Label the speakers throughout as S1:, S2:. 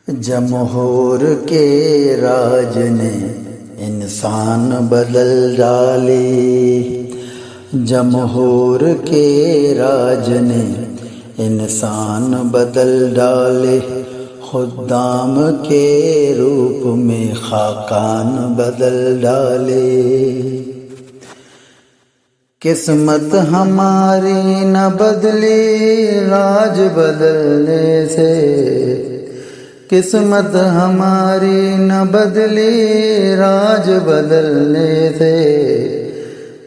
S1: جمہور کے راج نے انسان بدل ڈالے، جمہور کے راج نے انسان بدل ڈالے، خدام کے روپ میں خاقان بدل ڈالے۔ قسمت ہماری نہ بدلی راج بدلنے سے، قسمت ہماری نہ بدلی راج بدلنے سے،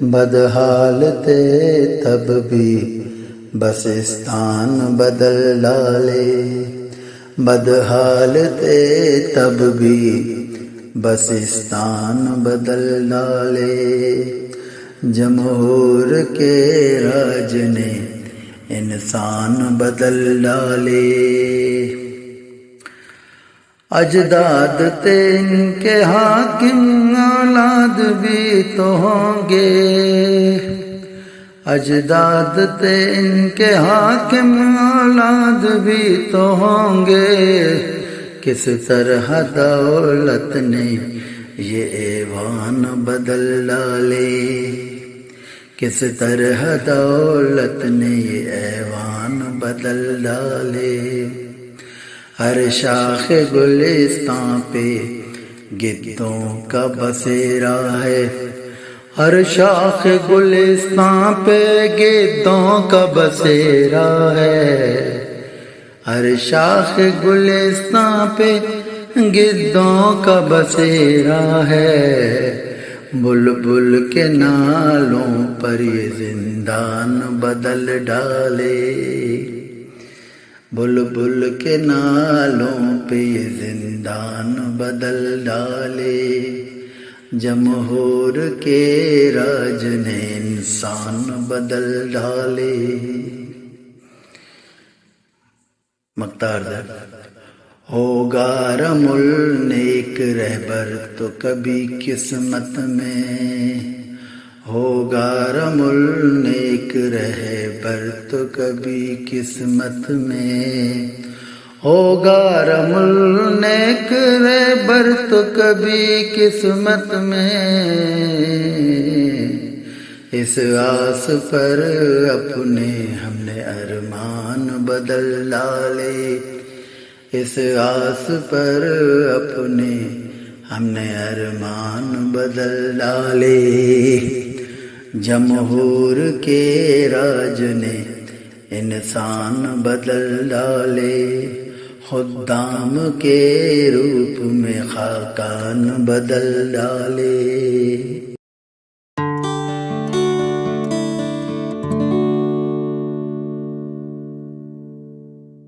S1: بدحال تھے تب بھی بسستان بدل ڈالے، بدحال تھے تب بھی بسستان بدل ڈالے۔ جمہور کے راج نے انسان بدل ڈالے، اجداد تھے ان کے حاکم اولاد بھی تو ہوں گے، اجداد تھے ان کے حاکم اولاد بھی تو ہوں گے، کس طرح دولت نے یہ ایوان بدل ڈالے، کس طرح دولت نے یہ ایوان بدل ڈالے۔ ہر شاخ گلستان پہ گدوں کا بسیرا ہے، ہر شاخ گلستان پہ گدوں کا بسیرا ہے، ہر شاخ گلستان پہ گدوں کا بسیرا ہے، بلبل کے نالوں پر یہ زندان بدل ڈالے، بلبل کے نالوں پہ یہ زندان بدل ڈالے۔ جمہور کے راج نے انسان بدل ڈالے۔ مختار ہوگا رم النیک رہبر تو کبھی قسمت میں، ہوگا رم النیک رہبر تو کبھی قسمت میں، ہوگا رم النیک رہبر تو کبھی قسمت میں، اس آس پر اپنے ہم نے ارمان بدل ڈالے، اس آس پر اپنے ہم نے ارمان بدل ڈالے۔ جمہور کے راج نے انسان بدل ڈالے، خدام کے روپ میں خاقان بدل ڈالے۔